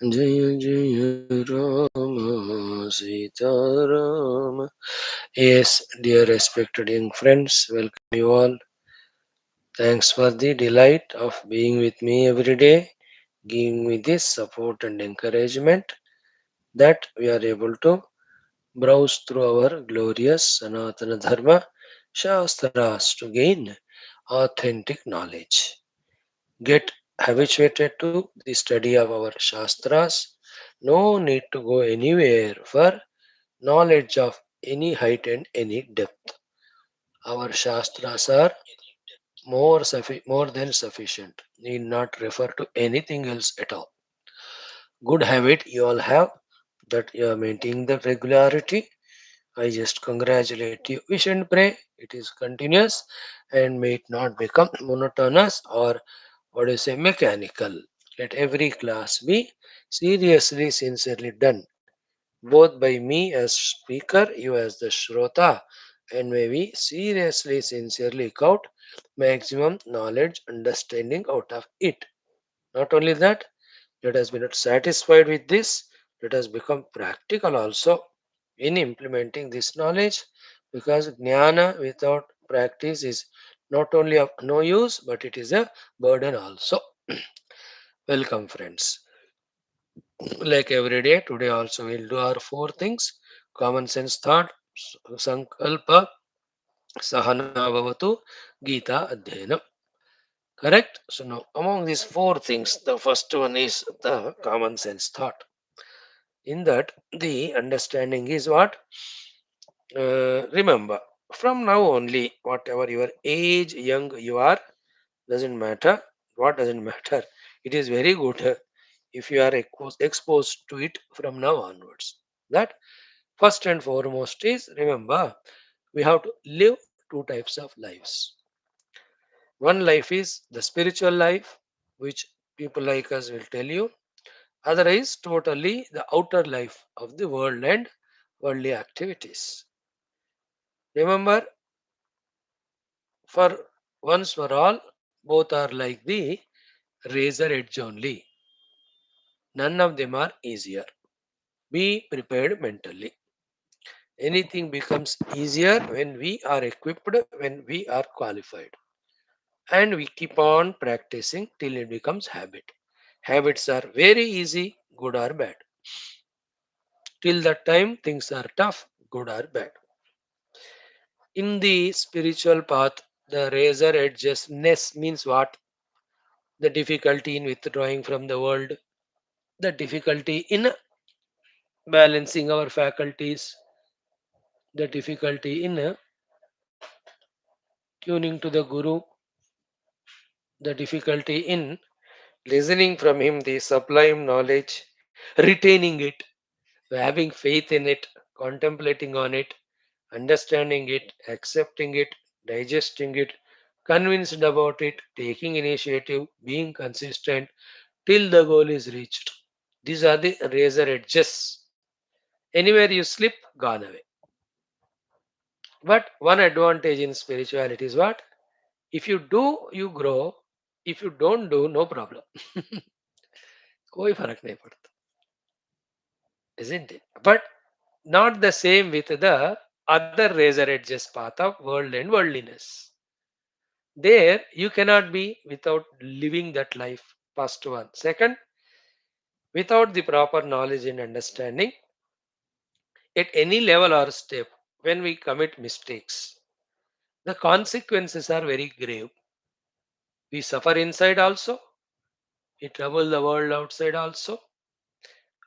Jaya Jaya Rama Sita Rama. Yes, dear respected young friends, welcome you all. Thanks for the delight of being with me every day, giving me this support and encouragement that we are able to browse through our glorious Sanatana Dharma Shastras to gain authentic knowledge. Get habituated to the study of our Shastras. No need to go anywhere for knowledge of any height and any depth. Our Shastras are more than sufficient. Need not refer to anything else at all. Good habit you all have that you are maintaining the regularity. I just congratulate you. Wish and pray it is continuous and may it not become monotonous or what do you say mechanical. Let every class be seriously, sincerely done, both by me as speaker, you as the Shrota, and may we seriously, sincerely count maximum knowledge, understanding out of it. Not only that, let us be not satisfied with this, let us become practical also in implementing this knowledge because jnana without practice is not only of no use but it is a burden also. Welcome, friends. Like every day, today also we'll do our four things common sense thought, sankalpa, sahana bhavatu, Geetha adhyayana. Correct? So now among these four things, the first one is the common sense thought. In that, the understanding is what? Remember, from now only, whatever your age, young you are, doesn't matter. What doesn't matter? It is very good if you are exposed to it from now onwards. That first and foremost is remember, we have to live two types of lives. One life is the spiritual life, which people like us will tell you. Other is totally the outer life of the world and worldly activities. Remember, for once for all, both are like the razor edge only. None of them are easier. Be prepared mentally. Anything becomes easier when we are equipped, when we are qualified. And we keep on practicing till it becomes habit. Habits are very easy, good or bad. Till that time, things are tough, good or bad. In the spiritual path, the razor edgeness means what? The difficulty in withdrawing from the world, the difficulty in balancing our faculties, the difficulty in tuning to the Guru, the difficulty in listening from him the sublime knowledge, retaining it, having faith in it, contemplating on it, understanding it, accepting it, digesting it, convinced about it, taking initiative, being consistent till the goal is reached. These are the razor edges. Anywhere you slip, gone away. But one advantage in spirituality is what? If you do, you grow. If you don't do, no problem. कोई फर्क नहीं पड़ता, isn't it? But not the same with the other razor edges path of world and worldliness. There, you cannot be without living that life. First one. Second, without the proper knowledge and understanding, at any level or step, when we commit mistakes, the consequences are very grave. We suffer inside also, we trouble the world outside also.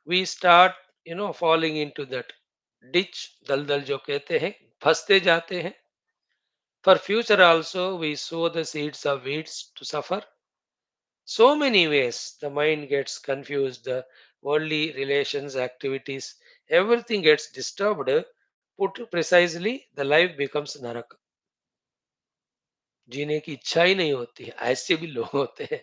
We start, falling into that ditch, दलदल जो कहते हैं, फंसते जाते हैं. For future also, we sow the seeds of weeds to suffer. So many ways the mind gets confused, the worldly relations, activities, everything gets disturbed. Put precisely, the life becomes नरक. जीने की इच्छा ही नहीं होती है, ऐसे भी लोग होते हैं.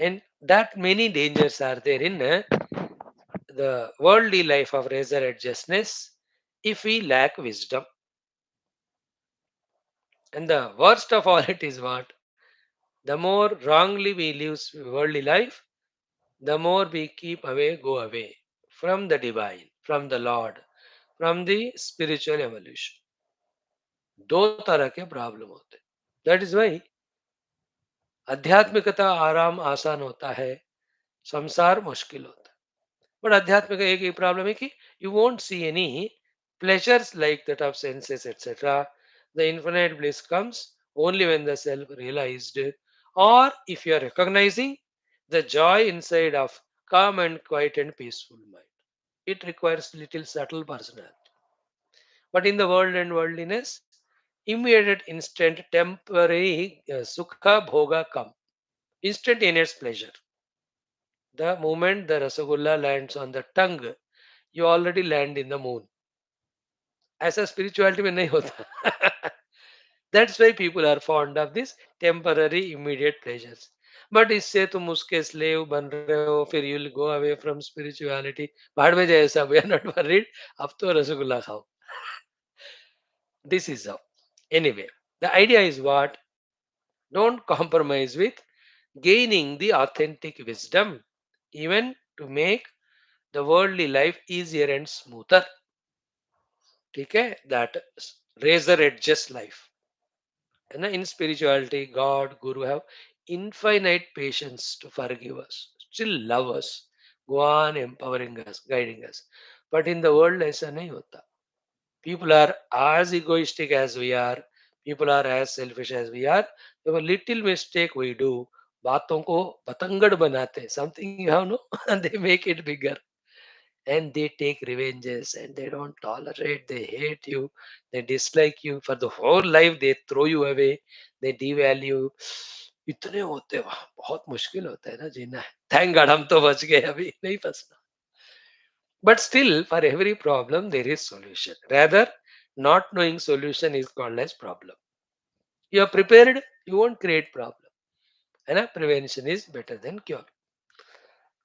And that many dangers are there in the worldly life of razor adjustness if we lack wisdom. And the worst of all it is what? The more wrongly we live worldly life, the more we keep away, go away from the divine, from the Lord, from the spiritual evolution. दो तरह के problem होते हैं. That is why आध्यात्मिकता आराम आसान होता है, संसार मुश्किल होता है. बट अध्यात्म का एक ही प्रॉब्लम है कि you won't see any pleasures like that of senses etcetera. The infinite bliss comes only when the self realized, or if you are recognizing the joy inside of calm and quiet and peaceful mind. It requires little subtle personality. But in the world and worldliness, immediate, instant, temporary sukha bhoga come, instantaneous pleasure. The moment the rasagulla lands on the tongue, you already land in the moon. ऐसा spirituality में नहीं होता. That's why people are fond of this temporary immediate pleasures. But इससे तुम उसके slave बन रहे हो, फिर you will go away from spirituality. भाड़ में जाए सब, वी आर नॉट वरीड. अब तो रसगुल्ला खाओ. This is how. Anyway, the idea is what? Don't compromise with gaining the authentic wisdom, even to make the worldly life easier and smoother. ठीक है? That razor edges life. And in spirituality, God, Guru have infinite patience to forgive us, still love us, go on empowering us, guiding us. But in the world, ऐसा नहीं होता. People are as egoistic as we are. People are as selfish as we are. So a little mistake we do, बातों को पतंगड़ बनाते हैं. Something you have no, and they make it bigger. And they take revenges and they don't tolerate, they hate you, they dislike you for the whole life, they throw you away, they devalue. इतने होते हैं वहां. बहुत मुश्किल होता है ना जीना. Thank God हम तो बच गए, अभी नहीं फंसना. But still, for every problem there is solution. Rather, not knowing solution is called as problem. You are prepared, you won't create problem. And prevention is better than cure.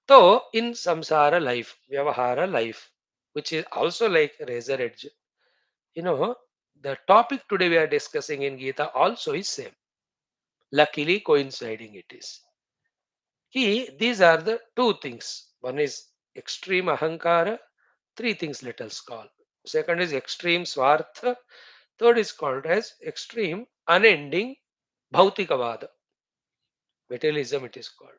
So in samsara life, vyavahara life, which is also like razor edge, you know, the topic today we are discussing in Gita also is same. Luckily coinciding it is. These are the two things. One is extreme ahankara, three things let us call. Second is extreme swartha, third is called as extreme unending bhautikavada. Materialism it is called.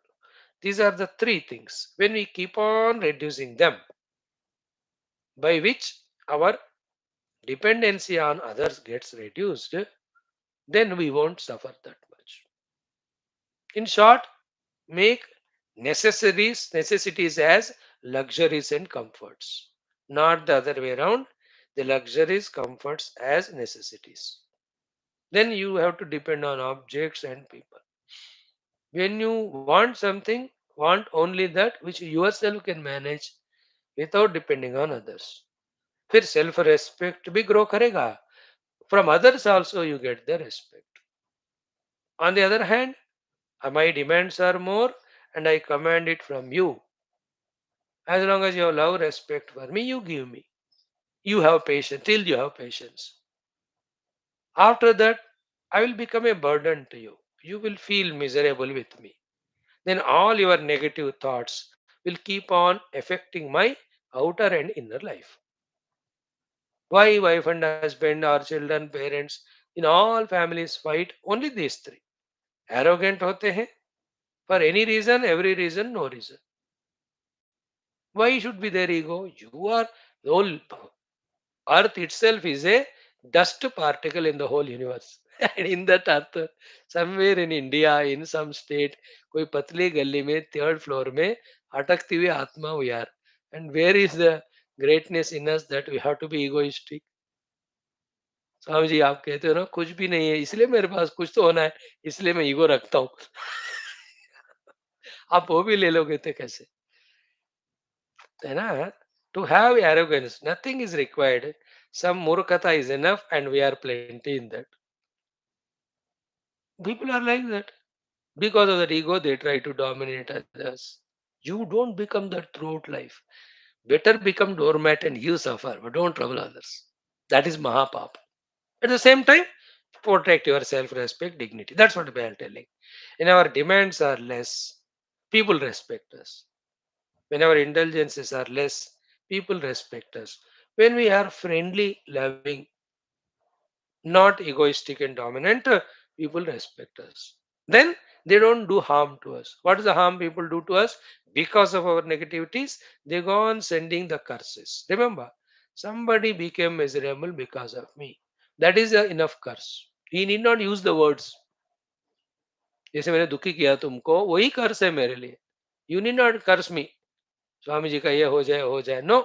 These are the three things. When we keep on reducing them, by which our dependency on others gets reduced, then we won't suffer that much. In short, make necessities as luxuries and comforts, not the other way around. The luxuries, comforts as necessities. Then you have to depend on objects and people. When you want something, want only that which yourself can manage without depending on others. फिर self respect भी grow करेगा. From others also you get the respect. On the other hand, my demands are more and I command it from you. As long as you have love, respect for me, you give me. You have patience till you have patience. After that, I will become a burden to you. You will feel miserable with me. Then all your negative thoughts will keep on affecting my outer and inner life. Why wife and husband, our children, parents, in all families fight? Only these three. Arrogant होते हैं for any reason, every reason, no reason. Why should be their ego? You are the whole earth itself is a dust particle in the whole universe. And in that earth, somewhere in India, in some state, कोई पतली गली में third floor में अटकती हुई आत्मा we are. And where is the greatness in us that we have to be egoistic? Swami ji आप कहते हो ना कुछ भी नहीं है इसलिए मेरे पास कुछ तो होना है, इसलिए मैं ईगो रखता हूँ. आप वो भी ले लोगे तो कैसे, है ना? To have arrogance, nothing is required. Some murkata is enough and we are plenty in that. People are like that. Because of that ego, they try to dominate others. You don't become that throughout life. Better become doormat and you suffer, but don't trouble others. That is Mahapap. At the same time, protect your self-respect, dignity. That's what we are telling. And our demands are less. People respect us. When our indulgences are less, people respect us. When we are friendly, loving, not egoistic and dominant, people respect us. Then they don't do harm to us. What is the harm people do to us? Because of our negativities, they go on sending the curses. Remember, somebody became miserable because of me. That is enough curse. He need not use the words. जैसे मैंने दुखी किया तुमको, वही कर्स है मेरे लिए. You need not कर्स मी. स्वामी जी का ये हो जाए, नो.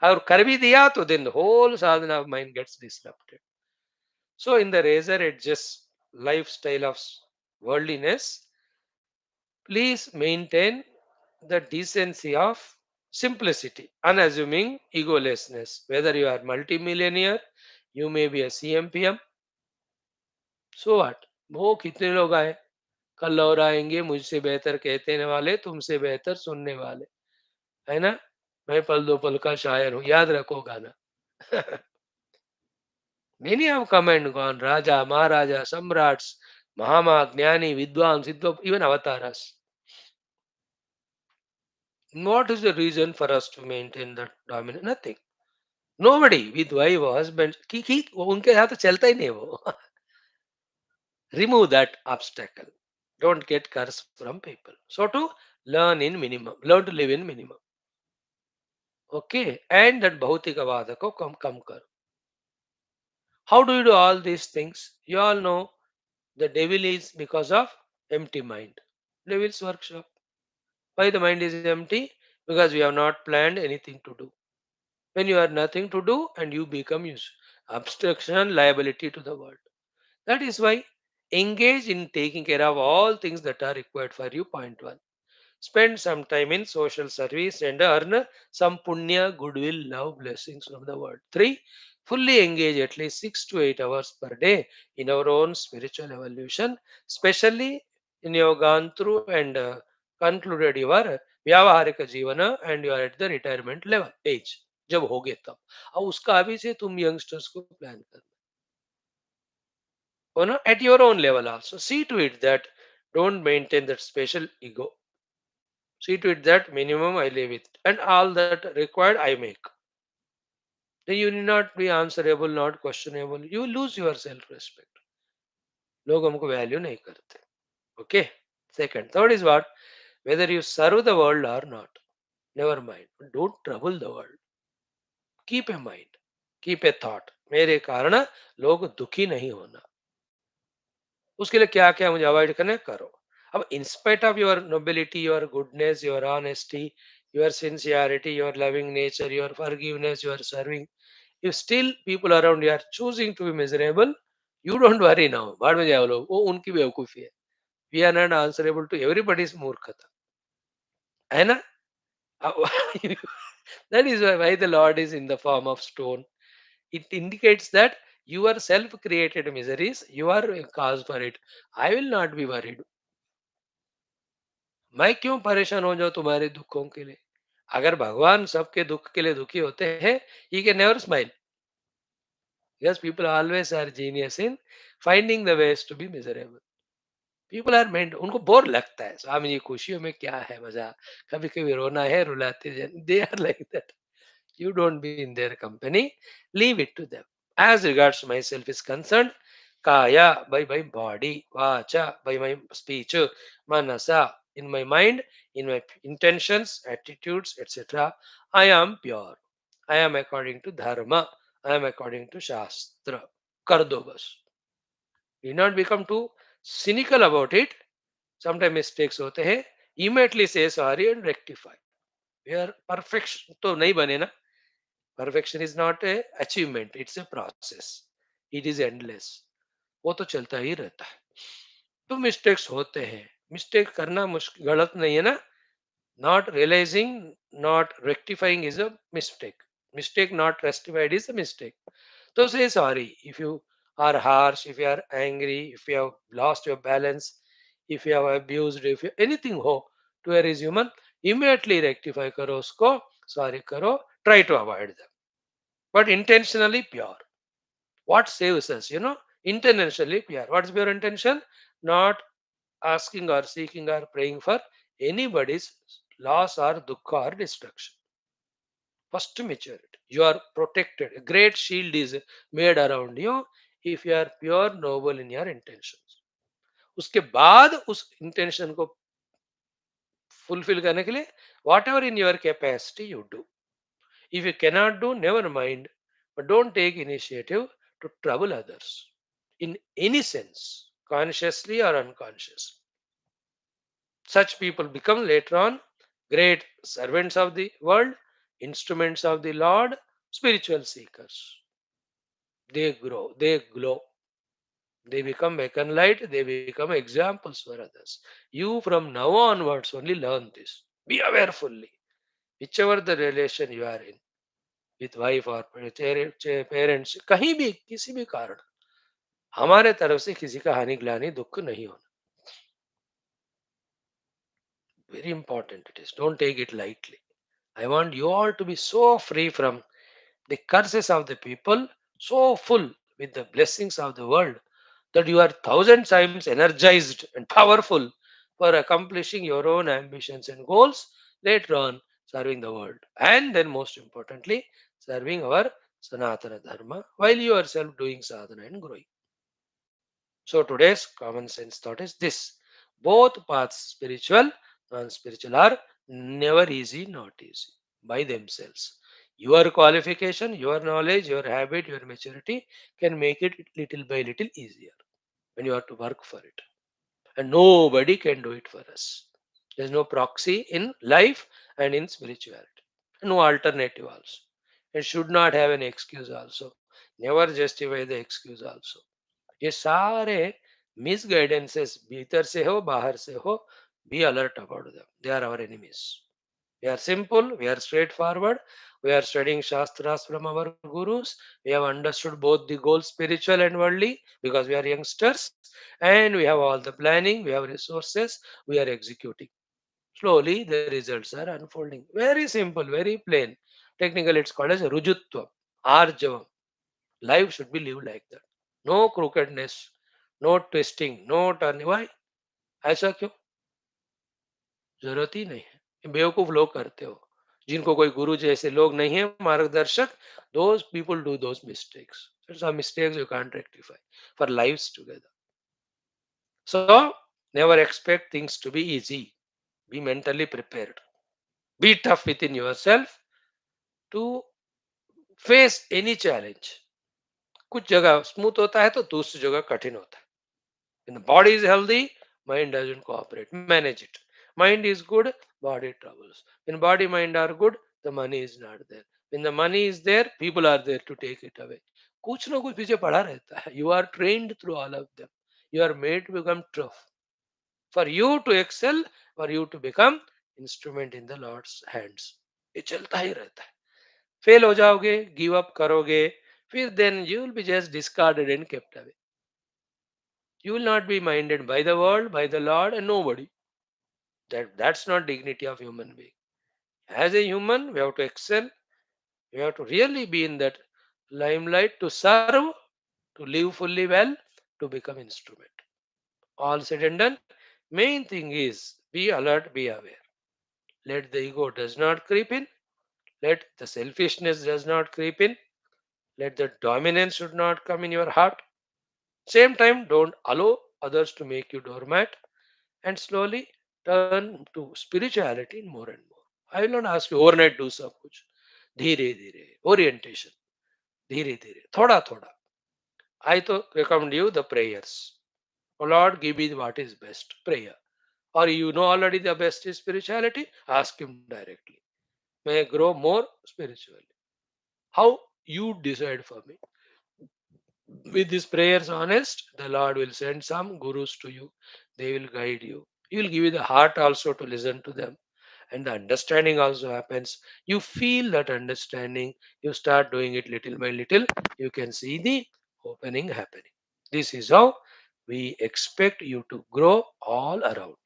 और कर भी दिया तो then the whole sadhana of mind gets disrupted. So in the razor edges lifestyle of worldliness, please maintain the decency of simplicity, unassuming egolessness. Whether you are multimillionaire, you may be a CMPM. So what? वो कितने लोग आए, कल और आएंगे, मुझसे बेहतर कहते वाले, तुमसे बेहतर सुनने वाले, है ना. मैं पल दो पल का शायर हूँ, याद रखो गाना. Many have come and gone, Raja, Maharaja, Samrats, Mahama, Jnani, Vidwan, Siddha, even avatars. What is the reason for us to maintain that dominance? Nothing. Nobody with wife or husband, वो उनके साथ तो चलता ही नहीं वो. Remove that obstacle. Don't get curse from people. So to learn in minimum, learn to live in minimum. Okay, and that भौतिकवाद को कम करो. How do you do all these things? You all know the devil is because of empty mind. Devil's workshop. Why the mind is empty? Because we have not planned anything to do. When you have nothing to do and you become obstruction, liability to the world. That is why engage in taking care of all things that are required for you. Point one. Spend some time in social service and earn some punya, goodwill, love, blessings from the world. Three, fully engage at least 6 to 8 hours per day in our own spiritual evolution, especially in your gone through and concluded your व्यावहारिक जीवन and you are at the retirement level age जब होगे तब. अब उसका अभी से तुम यंगस्टर्स को प्लान करना, at your own level also. See to it that don't maintain that special ego. See to it that minimum I live with and all that required I make. Then you need not be answerable, not questionable. You lose your self-respect. लोग हमको value नहीं करते. Okay. Second, third is what? Whether you serve the world or not. Never mind. Don't trouble the world. Keep a mind. Keep a thought. मेरे कारण लोग दुखी नहीं होना. उसके लिए क्या क्या मुझे अवॉइड करना करो. अब in spite of your nobility, your goodness, your honesty, your sincerity, your loving nature, your forgiveness, your serving, if still people around you are choosing to be miserable, you don't worry now. बाद में जाओ लोग, वो उनकी बेवकूफी है. We are not answerable to everybody's मूर्खता, है ना. That is why the Lord is in the form of stone. It indicates that your self created miseries, you are a cause for it. I will not be worried. मैं क्यों परेशान हो जाऊं तुम्हारे दुखों के लिए. अगर भगवान सबके दुख के लिए दुखी होते हैं, he can never smile. Yes, people always are genius in finding the ways to be miserable. People are meant, उनको बोर लगता है, स्वामी जी खुशियों में क्या है मजा, कभी कभी रोना है रुलाते. They are like that. You don't be in their company. Leave it to them. As regards myself is concerned, kaya by my body, vacha by my speech, manasa in my mind, in my intentions, attitudes, etc. I am pure. I am according to dharma. I am according to shastra. कर दो बस. Do not become too cynical about it. Sometimes mistakes होते हैं. Immediately say sorry and rectify. We are perfection तो नहीं बने ना. Perfection is not a achievement. It's a process. It is endless. वो तो चलता ही रहता है. तो मिस्टेक्स होते हैं. मिस्टेक करना मुश्किल गलत नहीं है ना. Not realizing, not rectifying is a mistake. Mistake not rectified is a mistake. So say sorry if you are harsh, if you are angry, if you have lost your balance, if you have abused, if you, anything ho to a human, immediately rectify करो उसको, sorry करो, try to avoid them. But intentionally pure. What saves us? Intentionally pure. What's pure intention? Not asking or seeking or praying for anybody's loss or dukkha or destruction. First maturity. You are protected. A great shield is made around you if you are pure, noble in your intentions. उसके बाद उस intention को fulfil करने के लिए what ever in your capacity you do. If you cannot do, never mind. But don't take initiative to trouble others in any sense, consciously or unconsciously. Such people become later on great servants of the world, instruments of the Lord, spiritual seekers. They grow, they glow, they become beacon light, they become examples for others. You from now onwards only learn this. Be aware fully, whichever the relation you are in, with wife or parents, कहीं भी किसी भी कारण हमारे तरफ से किसी का हानि ग्लानि दुख नहीं होना. Very important it is. Don't take it lightly. I want you all to be so free from the curses of the people, so full with the blessings of the world that you are thousand times energized and powerful for accomplishing your own ambitions and goals later on, serving the world. And then, most importantly, serving our Sanatana Dharma while you yourself doing sadhana and growing. So today's common sense thought is this: both paths, spiritual, non-spiritual, are never easy, not easy by themselves. Your qualification, your knowledge, your habit, your maturity can make it little by little easier when you have to work for it. And nobody can do it for us. There's no proxy in life and in spirituality. No alternative also. It should not have an excuse also. Never justify the excuse also. ये सारे मिसगाइडेंसेस भीतर से हो बाहर से हो, be alert about them. They are our enemies. We are simple, we are straightforward, we are studying Shastras from our gurus, we have understood both the goals, spiritual and worldly, because we are youngsters, and we have all the planning, we have resources, we are executing. Slowly, the results are unfolding. Very simple, very plain. Technically, it's called as Rujutvam, Arjavam. Life should be lived like that. No crookedness, no twisting, no turning. Why? ऐसा क्यों? जरूरत ही नहीं है. ये बेवकूफ लोग करते हो, जिनको कोई गुरु जैसे लोग नहीं है मार्गदर्शक. those people do those mistakes. Some mistakes you can't rectify for lives together. So never expect things to be easy. Be mentally prepared. Be tough within yourself to face any challenge. कुछ जगह smooth होता है तो दूसरी जगह कठिन होता है. When the body is healthy, mind doesn't cooperate. Manage it. Mind is good, body troubles. When body mind are good, the money is not there. When the money is there, people are there to take it away. कुछ ना कुछ पीछे पड़ा रहता है. You are trained through all of them. You are made to become tough. For you to excel, for you to become instrument in the Lord's hands. ये चलता ही रहता है. फेल हो जाओगे, गिव अप करोगे, फिर then you will be just discarded and kept away. You will not be minded by the world, by the Lord, and nobody. That's not dignity of human being. As a human, we have to excel. We have to really be in that limelight to serve, to live fully well, to become instrument. All said and done, main thing is be alert, be aware. Let the ego does not creep in. Let the selfishness does not creep in. Let the dominance should not come in your heart. Same time, don't allow others to make you doormat, and slowly turn to spirituality more and more. I will not ask you overnight do सब कुछ. धीरे धीरे orientation, धीरे धीरे थोड़ा थोड़ा. I to recommend you the prayers. Oh Lord, give me what is best. Prayer. Or you know already the best is spirituality. Ask Him directly. May I grow more spiritually. How you decide for me. With these prayers honest, the Lord will send some gurus to you. They will guide you. He will give you the heart also to listen to them. And the understanding also happens. You feel that understanding. You start doing it little by little. You can see the opening happening. This is how we expect you to grow all around.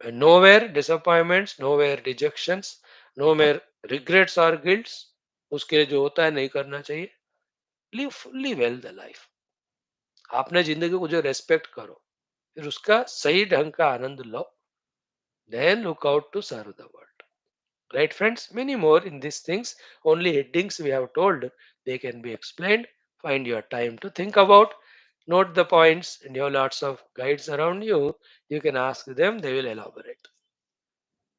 And nowhere disappointments, nowhere rejections, nowhere regrets or guilts. उसके लिए जो होता है नहीं करना चाहिए. Live fully well the life. आपने जिंदगी को जो रेस्पेक्ट करो, फिर उसका सही ढंग का आनंद लो. then look out to serve the world. Right, friends? Many more in these things. Only headings we have told. They can be explained. Find your time to think about. Note the points, and you have lots of guides around you. You can ask them, they will elaborate.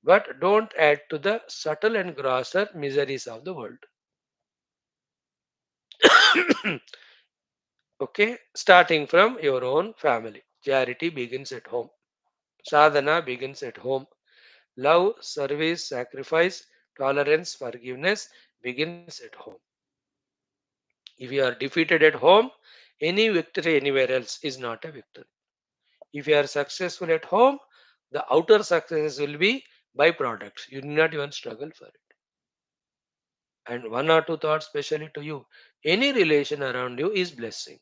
But don't add to the subtle and grosser miseries of the world. Okay, starting from your own family. Charity begins at home. Sadhana begins at home. Love, service, sacrifice, tolerance, forgiveness begins at home. If you are defeated at home, any victory anywhere else is not a victory. If you are successful at home, the outer success will be byproducts. You need not even struggle for it. And one or two thoughts, specially to you. Any relation around you is blessing.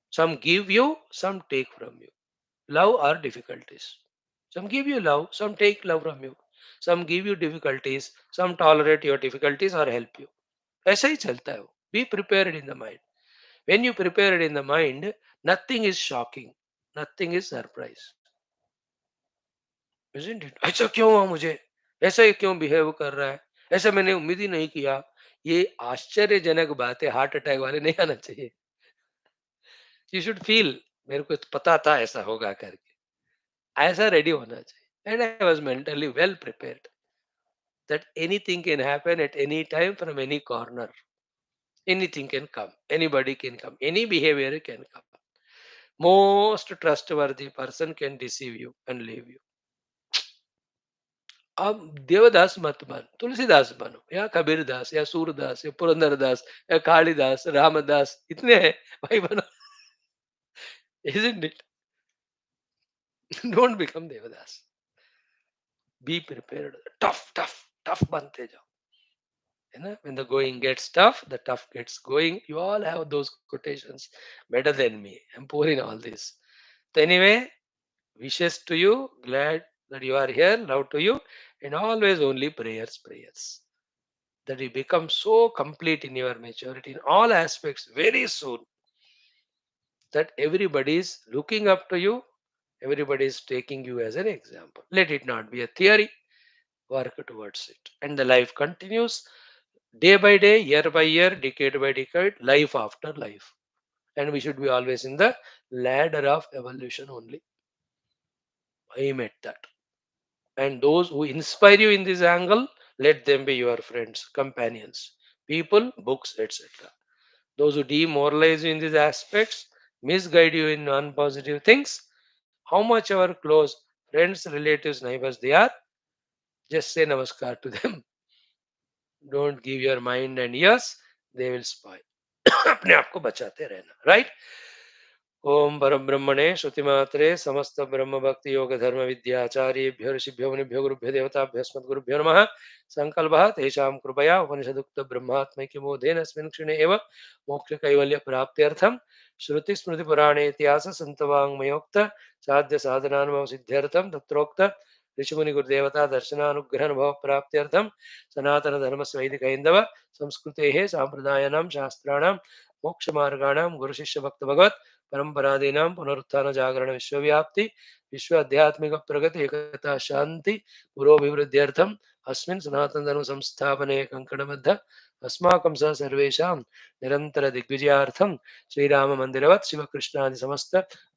Some give you, some take from you. Love or difficulties. Some give you love, some take love from you. Some give you difficulties, some tolerate your difficulties or help you. ऐसा ही चलता है वो. Be prepared in the mind. When you prepare it in the mind, nothing is shocking, nothing is surprise. Isn't it? ऐसा क्यों हुआ मुझे? ऐसा ही क्यों बिहेव कर रहा है? ऐसा मैंने उम्मीद ही नहीं किया. ये आश्चर्यजनक बात है. हार्ट अटैक वाले नहीं आना चाहिए. You should feel. मेरे को पता था ऐसा होगा करके. ऐसा रेडी होना चाहिए. And I was mentally well prepared that anything can happen at any time from any corner. Anything can come. Anybody can come. Any behavior can come. Most trustworthy person can deceive you and leave you. अब देवदास मत बन, तुलसीदास बनो या कबीरदास या सूरदास या पुरंदरदास या कालिदास रामदास इतने हैं भाई बनो. Isn't it? Don't become Devdas. Be prepared. Tough बनते जाओ. You know, when the going gets tough, the tough gets going. You all have those quotations better than me. I'm pouring all this. So anyway, wishes to you. Glad that you are here. Love to you. And always only prayers, prayers. That you become so complete in your maturity in all aspects very soon that everybody is looking up to you. Everybody is taking you as an example. Let it not be a theory. Work towards it. And the life continues day by day, year by year, decade by decade, life after life. And we should be always in the ladder of evolution only. Aim at that. And those who inspire you in this angle, let them be your friends, companions, people, books, etc. Those who demoralize you in these aspects, misguide you in non-positive things, how much our close friends, relatives, neighbors they are, just say namaskar to them. Don't give your mind and ears, they will spoil. अपने आप को बचाते रहना. Right? ओम परब्रह्मणे श्रुतिमात्रे समस्त ब्रह्म भक्ति योग धर्म विद्याचार्येभ्यो ऋषिभ्यो मुनिभ्यो गुरुभ्यो देवताभ्यो अस्मद्गुरुभ्यो नमः. संकल्पः तेषां कृपया उपनिषदुक्त ब्रह्मात्मैक्यबोधेन अस्मिन् क्षणे एव मोक्ष कैवल्य प्राप्त्यर्थं श्रुति स्मृति पुराणे इतिहास संतवाङ्मयोक्त साध्य साधनानुभव सिद्ध्यर्थं तत्रोक्त ऋषिमुनि गुरुदेवता दर्शनानुग्रह अनुभव प्राप्त्यर्थं सनातन धर्म वैदिक हैन्दव संस्कृतेः साम्प्रदायानां शास्त्राणां मोक्ष मार्गाणां गुरु शिष्य भक्त भगवत परंपरादीनां पुनरुत्थान जागरण विश्वव्याप्ति विश्व आध्यात्मिक प्रगति एकता शांति पुरोभिवृद्ध्यर्थम अस्मिन् सनातन धर्म संस्थापने कंकणबद्ध अस्माकं सह सर्वेषां निरंतर दिग्विजयार्थं श्रीराम मंदिरवत् शिवकृष्णादि समस्त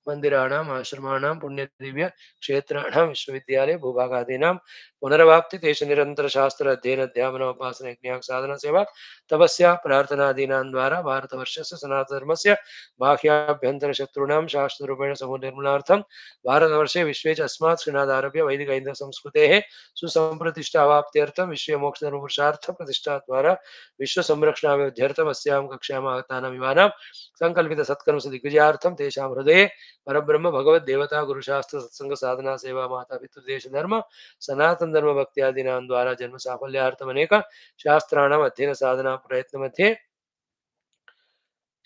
मंदिराणाम् आश्रमाणां पुण्यदिव्य क्षेत्राणां विश्वविद्यालय भूभागादीनां पुनर्वाप्ति तेष निरंतर शास्त्र अध्ययन अध्यापन उपासना यज्ञ साधना सेवा तपस्या प्रार्थनादीनां द्वारा भारतवर्षस्य सनातन धर्मस्य बाह्याभ्यंतर शत्रूणां शास्त्ररूपेण समूलनिर्मूलनार्थं भारतवर्षे विश्वे च अस्मात् श्रीनादारभ्य वैदिक हिंदू संस्कृतेः सुसंप्रतिष्ठावाप्त्यर्थं विश्व मोक्ष धर्म पुरुषार्थ प्रतिष्ठा द्वारा विश्व संरक्षणाभिवृद्ध्यर्थम् अस्यां कक्ष्याम् आगतानां युवानां संकल्पित सत्कर्म दिग्विजयार्थं तेषां हृदये परब्रह्म भगवद् देवता गुरुशास्त्र सत्संग साधना सेवा माता पितृदेश धर्म सनातन धर्म भक्त्यादीनां द्वारा जन्म साफल्यार्थम अनेक शास्त्राणाम् अध्ययन साधना प्रयत्न मध्ये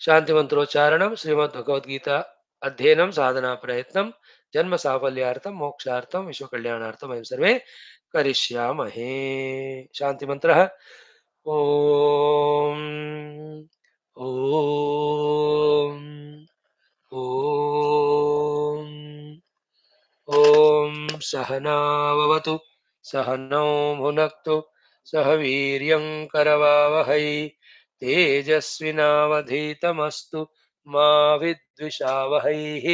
शांति मंत्रोच्चारणं श्रीमद् भगवद गीता अध्ययनं साधना प्रयत्नं जन्म साफल्यार्थं मोक्षार्थं विश्व कल्याणार्थं वयं सर्वे करिष्यामहे. शांति मंत्रः. ओम ओम ओम ॐ सहनाववतु सहनौ भुनक्तु सह वीर्यं करवावहै तेजस्विनावधीतमस्तु मा विद्विषावहैः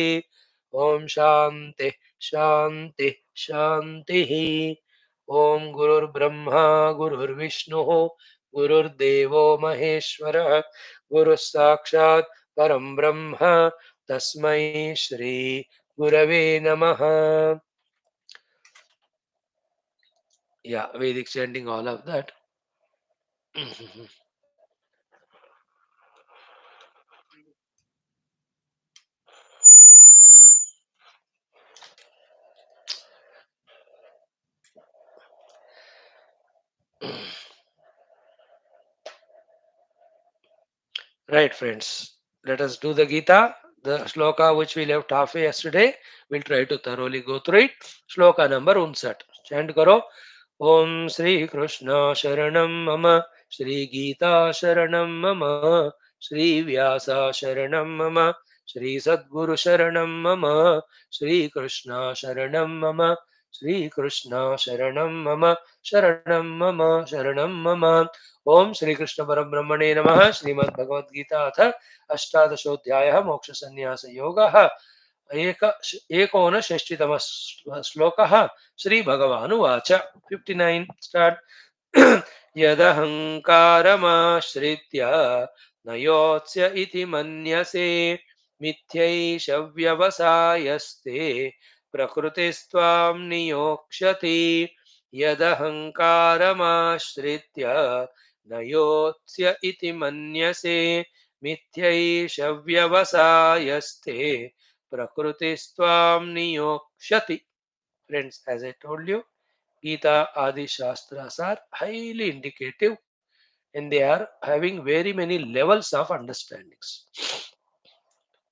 ॐ शान्ति शान्ति शान्तिः ॐ गुरुर्ब्रह्मा गुरुर्विष्णुः गुरुर्देवो महेश्वरः गुरुः साक्षात् परं ब्रह्म तस्मै श्री गुरवे नमः. Yeah, Vedic chanting, all of that. Right, friends. Let us do the Gita, the shloka which we left halfway yesterday. We'll try to thoroughly go through it. Shloka number 59. Chant karo. Om Shri Krishna Sharanam Mama. Shri Gita Sharanam Mama. Shri Vyasa Sharanam Mama. Shri Sadguru Sharanam Mama. Shri Krishna Sharanam Mama. Shri Krishna Sharanam Mama. Sharanam Mama. Sharanam Mama. ओम श्री कृष्ण परब्रह्मणे नमः. श्रीमद् भगवद गीता अथ अष्टादशोऽध्यायः मोक्ष संन्यास योगः. एक एकोनषष्टितमः श्लोकः. Shri भगवानुवाच. 59 start. यदहङ्कारमाश्रित्य न योत्स्य इति मन्यसे मिथ्यैष व्यवसायस्ते प्रकृतिस्त्वां नियोक्ष्यति. यदहङ्कारमाश्रित्य न योत्स्य इति मन्यसे मिथ्यैष व्यवसायस्ते प्रकृतिस्त्वां नियोक्ष्यति. Friends, as I told you, Gita Adi Shastras are highly indicative and they are having very many levels of understandings.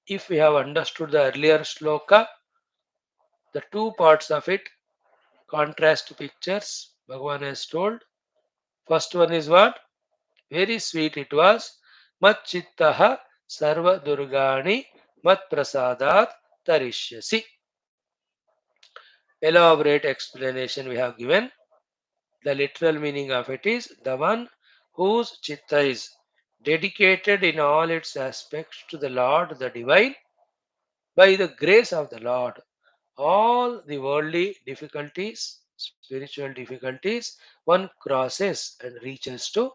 If we have understood the earlier shloka, the two parts of it, contrast pictures, Bhagavan has told. First one is what? Very sweet it was. Mat chittaha sarva durgani mat prasadat tarishyasi. Elaborate explanation we have given. The literal meaning of it is the one whose chitta is dedicated in all its aspects to the Lord, the Divine, by the grace of the Lord. All the worldly difficulties, spiritual difficulties, one crosses and reaches to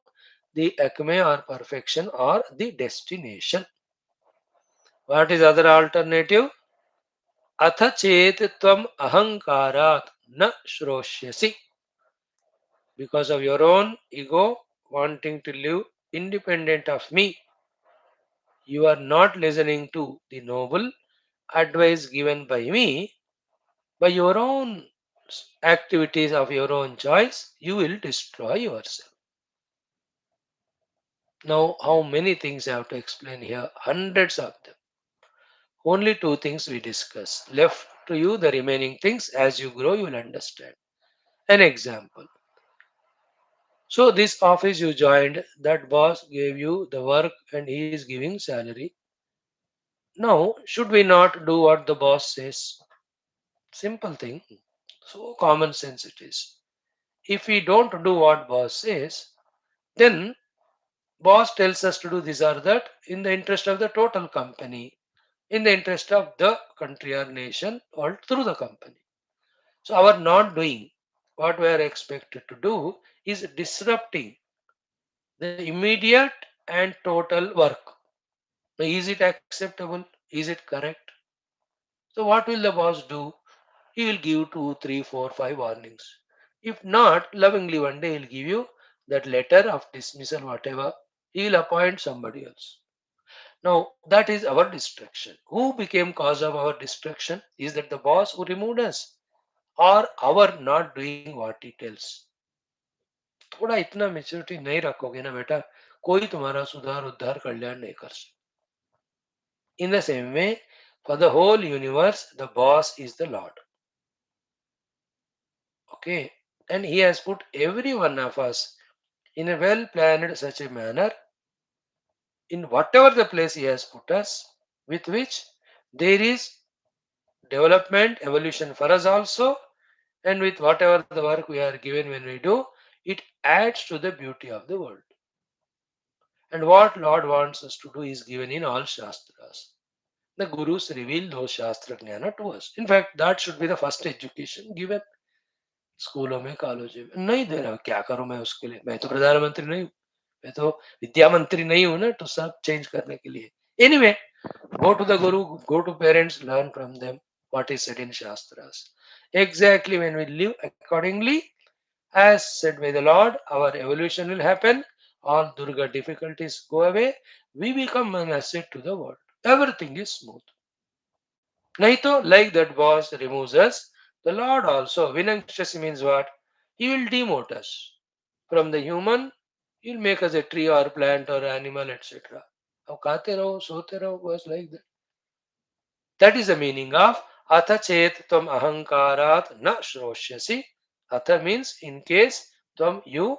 the acme or perfection or the destination. What is other alternative? Atha chet tvam ahankarat na shroshyasi. Because of your own ego wanting to live independent of me, you are not listening to the noble advice given by me. By your own activities of your own choice, you will destroy yourself. Now, how many things I have to explain here? Hundreds of them. Only two things we discuss. Left to you the remaining things. As you grow, you will understand. An example. So this office you joined, that boss gave you the work and he is giving salary. Now, should we not do what the boss says? Simple thing. So common sense it is. If we don't do what boss says, then boss tells us to do this or that in the interest of the total company, in the interest of the country or nation or through the company. So our not doing what we are expected to do is disrupting the immediate and total work. Now, is it acceptable? Is it correct? So what will the boss do? He will give two, three, four, five warnings. If not, lovingly one day he'll give you that letter of dismissal, whatever. He will appoint somebody else. Now that is our distraction. Who became cause of our distraction? Is that the boss who removed us, or our not doing what he tells? थोड़ा इतना maturity नहीं रखोगे ना बेटा, कोई तुम्हारा सुधार उद्धार कल्याण नहीं कर सकता. In the same way, for the whole universe, the boss is the Lord. Okay, and He has put every one of us in a well planned such a manner in whatever the place He has put us, with which there is development, evolution for us also, and with whatever the work we are given when we do, it adds to the beauty of the world. And what Lord wants us to do is given in all Shastras. The Gurus reveal those Shastra Jnana to us. In fact, that should be the first education given स्कूलों में कॉलेजों में नहीं दे रहा क्या करूं मैं उसके लिए मैं तो प्रधानमंत्री नहीं हूं मैं तो विद्या मंत्री नहीं हूं ना तो सब चेंज करने के लिए anyway go to the guru go to parents learn from them what is said in shastras exactly when we live accordingly as said by the lord our evolution will happen all durga difficulties go away we become an asset to the world everything is smooth naito like that boss removes us the lord also vinakshasi means what he will demote us from the human he'll make us a tree or plant or animal etc अब खाते रहो सोते रहो बस like that. That is the meaning of atha chet tvam ahankarat na shrosyasi. Atha means in case tvam you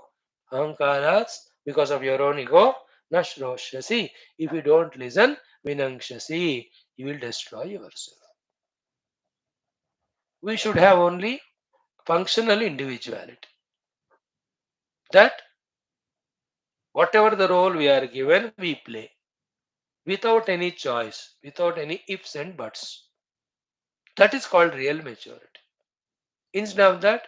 ahankarat because of your own ego na shrosyasi. If you don't listen vinangshasi you will destroy yourself. We should have only functional individuality. That whatever the role we are given we play without any choice, without any ifs and buts. That is called real maturity. Instead of that,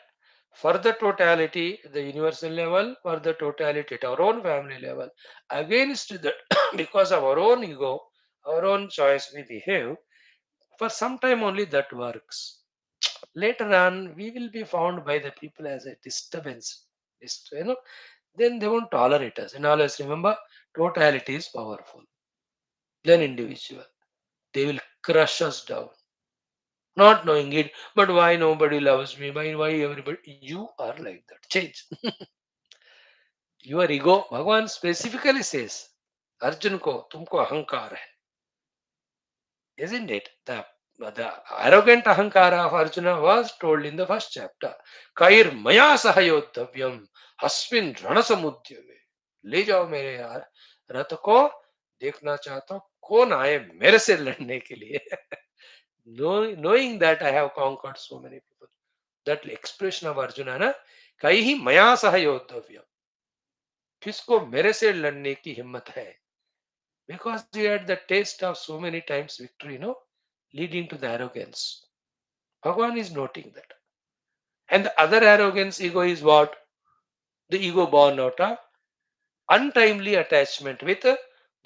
for the totality, the universal level, for the totality at our own family level, against that, because of our own ego, our own choice, we behave, for some time only that works. Later on, we will be found by the people as a disturbance. Then they won't tolerate us. And always remember, totality is powerful. Then individual. They will crush us down. Not knowing it, but why nobody loves me? Why everybody? You are like that. Change. Your ego, Bhagavan specifically says, Arjun ko tumko ahankar hai. Isn't it? The arrogant ahankara of Arjuna was told in the first chapter. Kair maya sahayodhavyam hasmin ranasamudyame. ले जाओ मेरे यार रथ को देखना चाहता हूं कौन आए मेरे से लड़ने के लिए knowing that I have conquered so many people. That expression of Arjuna na कई ही मया सह योद्धव्य किसको मेरे से लड़ने की हिम्मत है because he had the taste of so many times victory leading to the arrogance. Bhagavan is noting that. And the other arrogance ego is what? The ego born out of untimely attachment with the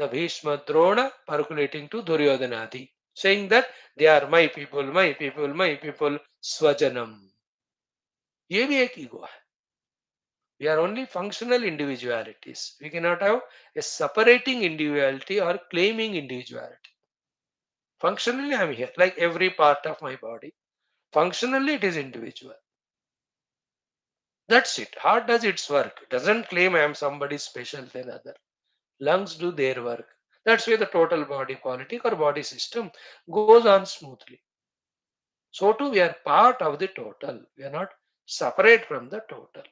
Bhishma Drona percolating to Duryodhanadi, saying that they are my people, my people, my people, Swajanam. ये भी एक ego है. We are only functional individualities. We cannot have a separating individuality or claiming individuality. Functionally, I am here, like every part of my body. Functionally, it is individual. That's it. Heart does its work. Doesn't claim I am somebody special than other. Lungs do their work. That's why the total body politic or body system goes on smoothly. So too, we are part of the total. We are not separate from the total.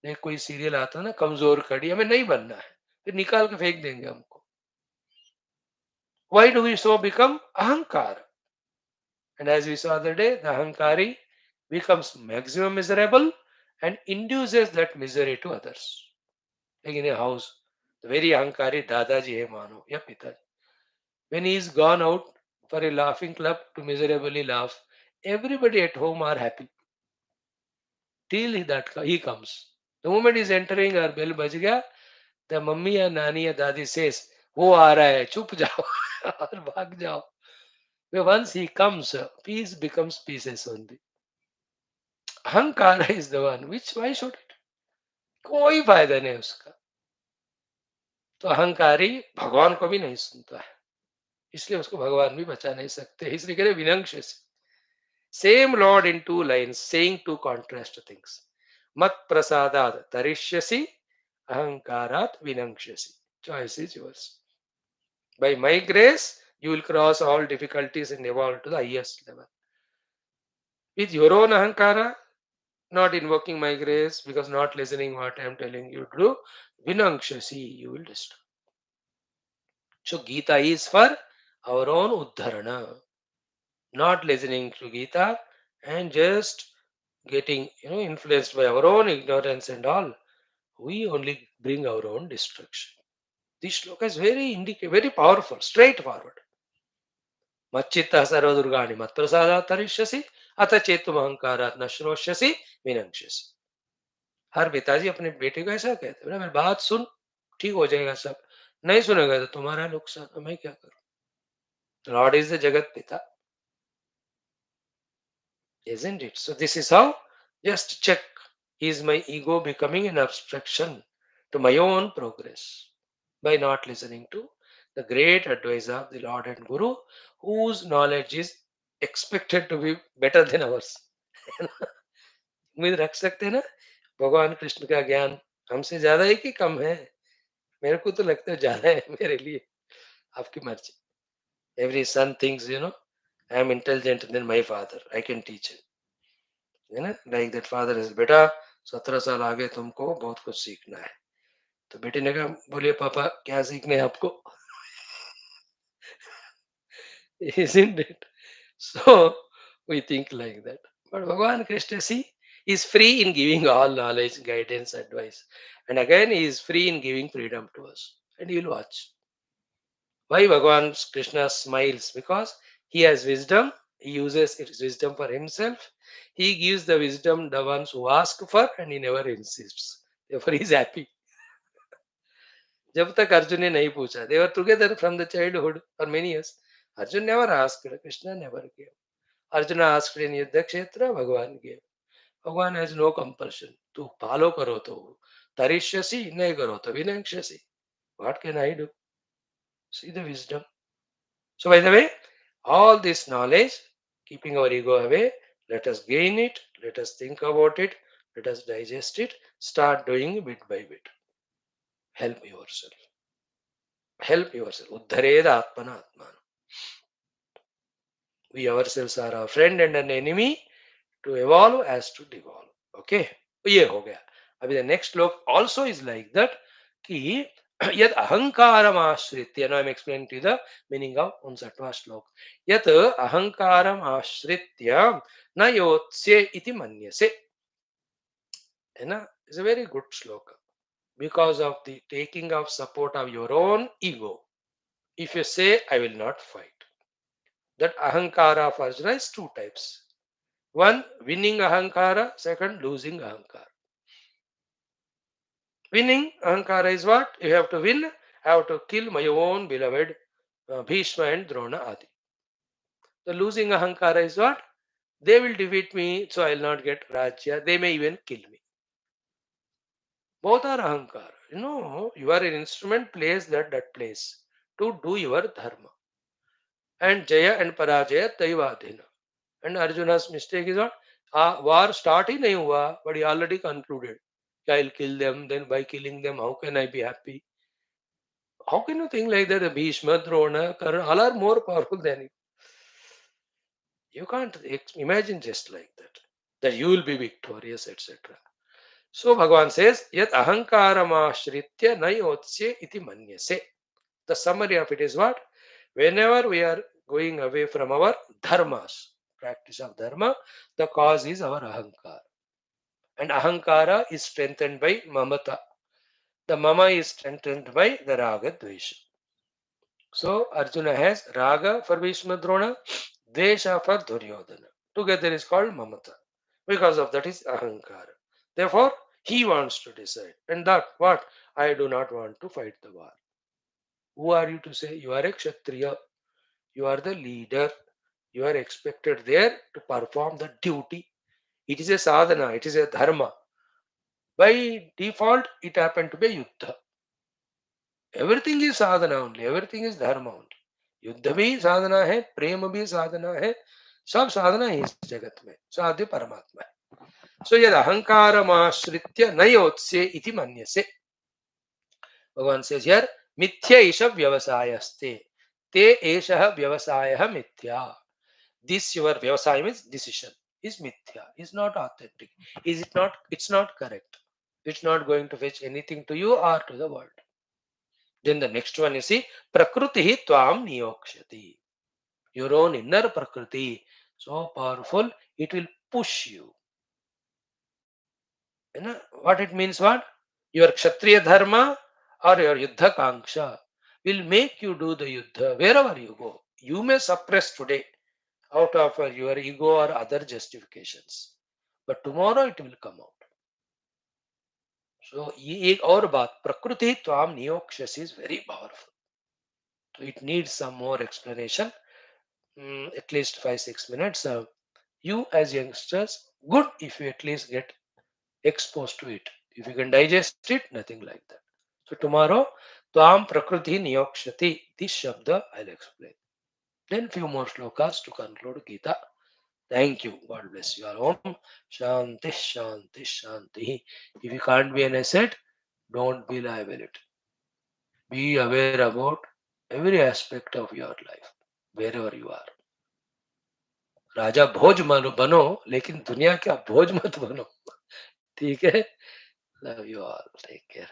एक कोई serial आता है ना कमजोर कड़ी हमें नहीं बनना है फिर निकाल के फेंक देंगे हमको why do we so become ahankar and as we saw the other day the ahankari becomes maximum miserable and induces that misery to others like in a house the very ahankari dadaji hai mano ya pitaji when he is gone out for a laughing club to miserably laugh everybody at home are happy till that he comes the moment he is entering our bell baj gaya the mummy या नानी या दादी says वो आ रहा है चुप जाओ और भाग जाओ once he comes peace becomes pieces only अहंकार is the one which why should it कोई फायदा नहीं उसका तो अहंकारी भगवान को भी नहीं सुनता है इसलिए उसको भगवान भी बचा नहीं सकते इसलिए कह रहे विनंक्ष same lord in two lines saying two contrast things मत प्रसादात तरिष्यसि अहंकारात विनंक्ष्यसि choice is yours by my grace you will cross all difficulties and evolve to the highest level with your own ahankara not invoking my grace because not listening what I am telling you to do vinangshasi you will destroy so Gita is for our own uddharana not listening to Gita and just getting influenced by our own ignorance and all, we only bring our own destruction. This shloka is very powerful, straightforward. मच्चित्तः सर्वदुर्गाणि मत्प्रसादात् तरिष्यसि अथ चेतुम अहंकारात् न श्रोष्यसि विनक्ष्यसि. हर पिताजी अपने बेटे को ऐसा कहते हैं, मेरी बात सुन, ठीक हो जाएगा सब. नहीं सुनेगा तो तुम्हारा नुकसान, मैं क्या करूं? लॉर्ड इज द जगत पिता, isn't it? So this is how, just check, is my ego becoming an obstruction to my own progress by not listening to the great advice of the Lord and Guru, whose knowledge is expected to be better than ours. उम्मीद रख सकते हैं ना भगवान कृष्ण का ज्ञान हमसे ज्यादा है कि कम है? मेरे को तो लगता है ज्यादा है मेरे लिए. आपकी मर्जी. Every son thinks I am intelligent than my father, I can teach है ना, लाइक दैट फादर इज, बेटा 17 साल आगे तुमको बहुत कुछ सीखना है. तो बेटे ने कहा, बोलिए पापा क्या सीखने है आपको? Isn't it? So we think like that. But Bhagavan Krishna, see, is free in giving all knowledge, guidance, advice. And again, he is free in giving freedom to us. And you'll watch. Why Bhagavan Krishna smiles? Because he has wisdom. He uses his wisdom for himself. He gives the wisdom the ones who ask for, and he never insists. Therefore, he is happy. जब तक अर्जुन ने नहीं पूछा, they were together from the childhood for many years. Arjun never asked, Krishna never gave. Arjuna asked in Yuddha Kshetra, Bhagavan gave. Bhagavan has no compulsion. Tu follow karo to tarishyasi, nahi karo to vinakshasi. What can I do? See the wisdom. So by the way, all this knowledge, keeping our ego away, let us gain it, let us think about it, let us digest it, start doing bit by bit. Help yourself. Help yourself. Uddhareda atmana atman. We ourselves are our friend and an enemy. To evolve as to devolve. Okay, ये हो गया. अभी the next श्लोक also is like that कि यद अहंकारम आश्रित्य. Now I am explaining to you the meaning of 59वां श्लोक. यत अहंकारम आश्रित्य न योत्स्य इति मन्यसे. है ना? It's a very good श्लोक because of the taking of support of your own ego. If you say I will not fight, that ahankara of Arjuna is two types. One, winning ahankara. Second, losing ahankara. Winning ahankara is what? You have to win. I have to kill my own beloved Bhishma and Drona Adi. The losing ahankara is what? They will defeat me, so I will not get Rajya. They may even kill me. Both are ahankara. You are an instrument placed at that place to do your dharma. And Jaya and Parajaya Taivadhina. And Arjuna's mistake is what? War start ही नहीं हुआ, but he already concluded. I'll kill them, then by killing them, how can I be happy? How can you think like that? Bhishma, Drona, Karna, all are more powerful than you. You can't imagine just like that you will be victorious, etc. So Bhagavan says, Yat ahankaramashritya nayotsye iti manyase. The summary of it is what? Whenever we are going away from our dharmas, practice of dharma, the cause is our ahankara. And ahankara is strengthened by mamata. The mama is strengthened by the raga dvesha. So Arjuna has raga for Bhishma Drona, desha for Duryodhana. Together is called mamata. Because of that is ahankara. Therefore, he wants to decide. And that what? I do not want to fight the war. Who are you to say? You are a kshatriya. You are the leader. You are expected there to perform the duty. It is a sadhana. It is a dharma. By default, it happened to be yuddha. Everything is sadhana only. Everything is dharma only. युद्ध भी साधना है, प्रेम भी साधना है, सब साधना है इस जगत में. साध्य परमात्मा है. सो यद अहंकारमाश्रित्य नयोत्स्य इति मन्यसे. भगवान says here, मिथ्या एष व्यवसायस्ते. ते एषः व्यवसायः मिथ्या. This your व्यवसाय means decision is mithya, is not authentic. Is it not? It's not correct. It's not going to fetch anything to you or to the world. Then the next one you see, prakriti tvam niyokshati. your own inner Prakriti. So powerful, it will push you. You know what it means? What? Your Kshatriya Dharma or your Yuddha Kanksha will make you do the Yuddha wherever you go. You may suppress today out of your ego or other justifications, but tomorrow it will come out. So ये एक और बात, प्रकृति त्वाम नियोक्ष्यसि is very powerful. So it needs some more explanation, at least 5-6 minutes. You as youngsters, good if you at least get exposed to it. If you can digest it, nothing like that. So tomorrow, Tvam Prakriti Niyokshati, this Shabda I'll explain. Then few more slokas to conclude Gita. Thank you. God bless you all. Om Shanti Shanti Shanti. If you can't be an asset, don't be liability. Be aware about every aspect of your life, wherever you are. राजा भोज बनो, लेकिन दुनिया का भोज मत बनो. ठीक है. Love you all. Take care.